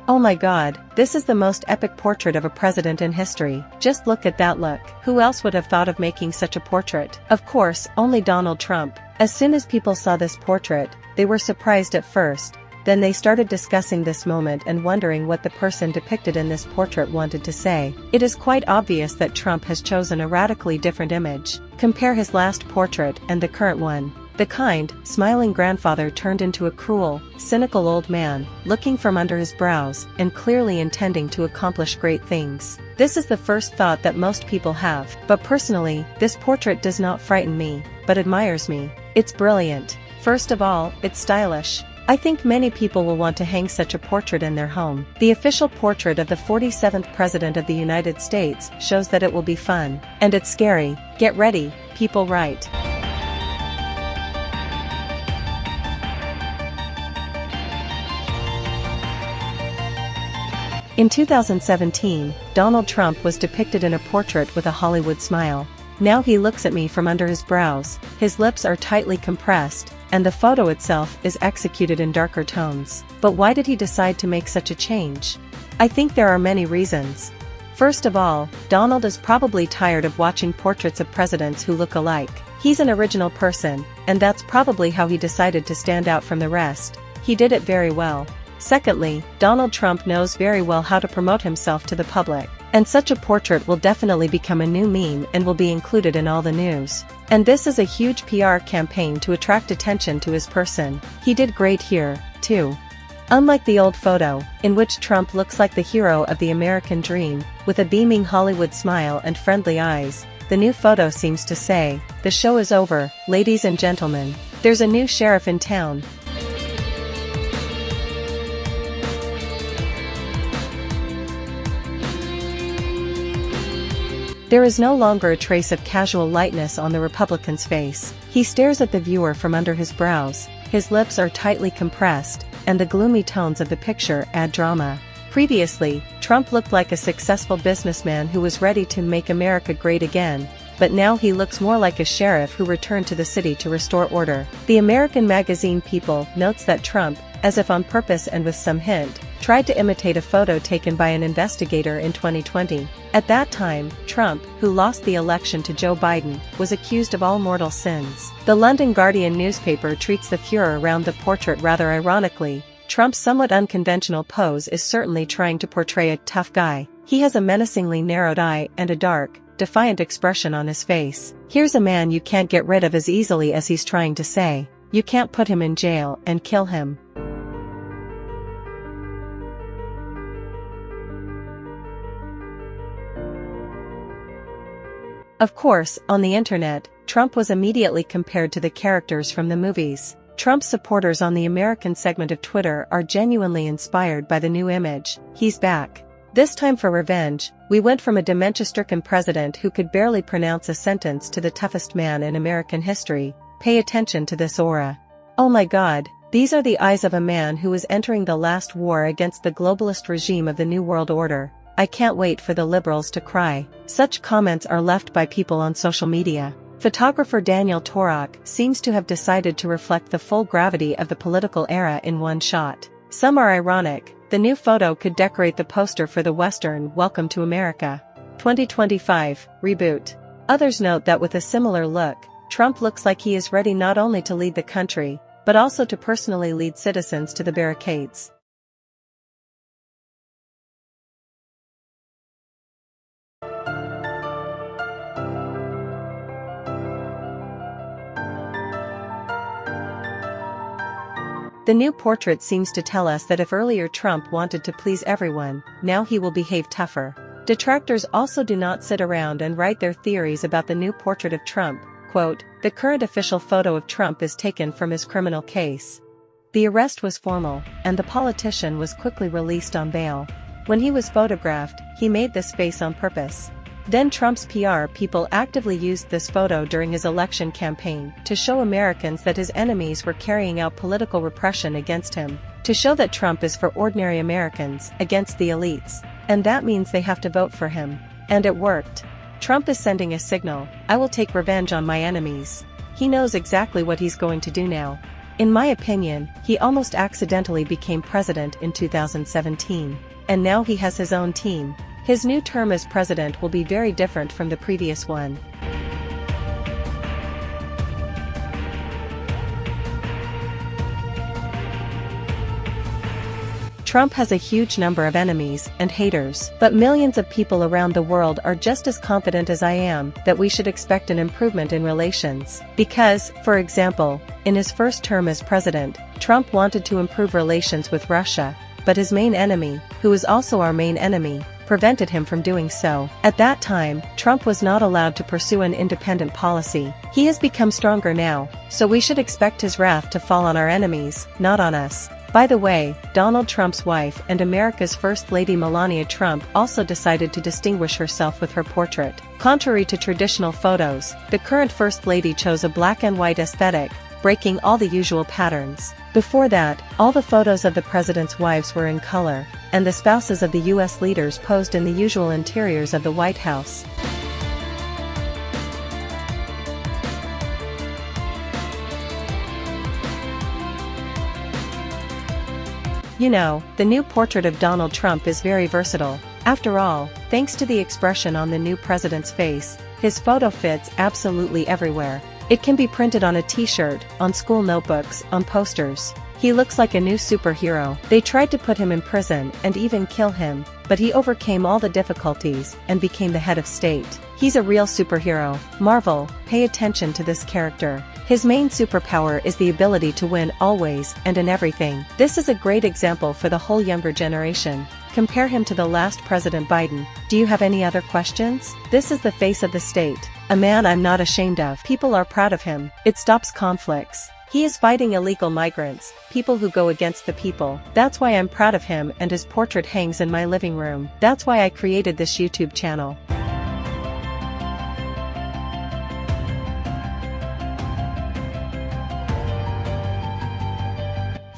Oh my god, this is the most epic portrait of a president in history. Just look at that look. Who else would have thought of making such a portrait? Of course, only Donald Trump. As soon as people saw this portrait, they were surprised at first. Then they started discussing this moment and wondering what the person depicted in this portrait wanted to say. It is quite obvious that Trump has chosen a radically different image. Compare his last portrait and the current one. The kind, smiling grandfather turned into a cruel, cynical old man, looking from under his brows and clearly intending to accomplish great things. This is the first thought that most people have. But personally, this portrait does not frighten me, but admires me. It's brilliant. First of all, it's stylish. I think many people will want to hang such a portrait in their home. The official portrait of the 47th President of the United States shows that it will be fun. And it's scary. Get ready, people write. In 2017, Donald Trump was depicted in a portrait with a Hollywood smile. Now he looks at me from under his brows, his lips are tightly compressed, and the photo itself is executed in darker tones. But why did he decide to make such a change? I think there are many reasons. First of all, Donald is probably tired of watching portraits of presidents who look alike. He's an original person, and that's probably how he decided to stand out from the rest. He did it very well. Secondly, Donald Trump knows very well how to promote himself to the public, and such a portrait will definitely become a new meme and will be included in all the news. And this is a huge PR campaign to attract attention to his person. He did great here, too. Unlike the old photo, in which Trump looks like the hero of the American dream, with a beaming Hollywood smile and friendly eyes, the new photo seems to say, "The show is over, ladies and gentlemen. There's a new sheriff in town." There is no longer a trace of casual lightness on the Republican's face. He stares at the viewer from under his brows, his lips are tightly compressed, and the gloomy tones of the picture add drama. Previously, Trump looked like a successful businessman who was ready to make America great again, but now he looks more like a sheriff who returned to the city to restore order. The American magazine People notes that Trump, as if on purpose and with some hint, tried to imitate a photo taken by an investigator in 2020. At that time, Trump, who lost the election to Joe Biden, was accused of all mortal sins. The London Guardian newspaper treats the furor around the portrait rather ironically. Trump's somewhat unconventional pose is certainly trying to portray a tough guy. He has a menacingly narrowed eye and a dark, defiant expression on his face. Here's a man you can't get rid of as easily as he's trying to say. You can't put him in jail and kill him. Of course, on the internet, Trump was immediately compared to the characters from the movies. Trump's supporters on the American segment of Twitter are genuinely inspired by the new image. He's back. This time for revenge, we went from a dementia-stricken president who could barely pronounce a sentence to the toughest man in American history. Pay attention to this aura. Oh my god, these are the eyes of a man who is entering the last war against the globalist regime of the New World Order. I can't wait for the liberals to cry. Such comments are left by people on social media. Photographer Daniel Torok seems to have decided to reflect the full gravity of the political era in one shot. Some are ironic. The new photo could decorate the poster for the Western Welcome to America 2025 reboot. Others note that with a similar look, Trump looks like he is ready not only to lead the country, but also to personally lead citizens to the barricades. The new portrait seems to tell us that if earlier Trump wanted to please everyone, now he will behave tougher. Detractors also do not sit around and write their theories about the new portrait of Trump. Quote, "The current official photo of Trump is taken from his criminal case. The arrest was formal, and the politician was quickly released on bail. When he was photographed, he made this face on purpose." Then Trump's PR people actively used this photo during his election campaign to show Americans that his enemies were carrying out political repression against him, to show that Trump is for ordinary Americans against the elites, and that means they have to vote for him. And it worked. Trump is sending a signal: I will take revenge on my enemies. He knows exactly what he's going to do now. In my opinion, he almost accidentally became president in 2017. And now he has his own team. His new term as president will be very different from the previous one. Trump has a huge number of enemies and haters, but millions of people around the world are just as confident as I am that we should expect an improvement in relations. Because, for example, in his first term as president, Trump wanted to improve relations with Russia, but his main enemy, who is also our main enemy, prevented him from doing so. At that time, Trump was not allowed to pursue an independent policy. He has become stronger now, so we should expect his wrath to fall on our enemies, not on us. By the way, Donald Trump's wife and America's First Lady Melania Trump also decided to distinguish herself with her portrait. Contrary to traditional photos, the current First Lady chose a black and white aesthetic, breaking all the usual patterns. Before that, all the photos of the president's wives were in color, and the spouses of the U.S. leaders posed in the usual interiors of the White House. You know, the new portrait of Donald Trump is very versatile. After all, thanks to the expression on the new president's face, his photo fits absolutely everywhere. It can be printed on a t-shirt, on school notebooks, on posters. He looks like a new superhero. They tried to put him in prison and even kill him, but he overcame all the difficulties and became the head of state. He's a real superhero. Marvel, pay attention to this character. His main superpower is the ability to win always and in everything. This is a great example for the whole younger generation. Compare him to the last President Biden. Do you have any other questions? This is the face of the state. A man I'm not ashamed of. People are proud of him. It stops conflicts. He is fighting illegal migrants, people who go against the people. That's why I'm proud of him, and his portrait hangs in my living room. That's why I created this YouTube channel.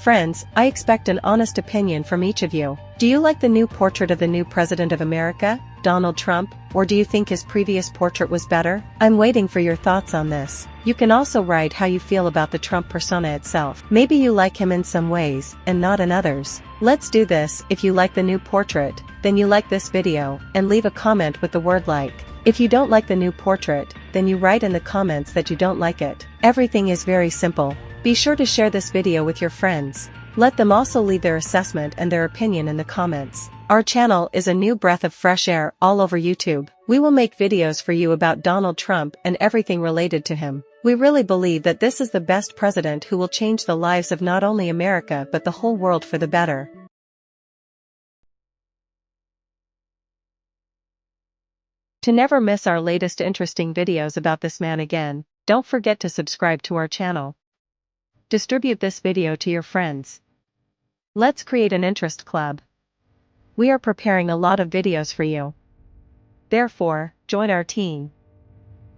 Friends, I expect an honest opinion from each of you. Do you like the new portrait of the new President of America, Donald Trump, or do you think his previous portrait was better? I'm waiting for your thoughts on this. You can also write how you feel about the Trump persona itself. Maybe you like him in some ways, and not in others. Let's do this. If you like the new portrait, then you like this video, and leave a comment with the word like. If you don't like the new portrait, then you write in the comments that you don't like it. Everything is very simple. Be sure to share this video with your friends. Let them also leave their assessment and their opinion in the comments. Our channel is a new breath of fresh air all over YouTube. We will make videos for you about Donald Trump and everything related to him. We really believe that this is the best president who will change the lives of not only America but the whole world for the better. To never miss our latest interesting videos about this man again, don't forget to subscribe to our channel. Distribute this video to your friends. Let's create an interest club. We are preparing a lot of videos for you. Therefore, join our team.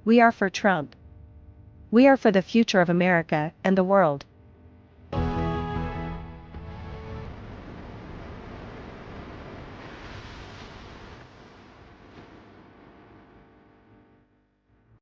We are for Trump. We are for the future of America and the world.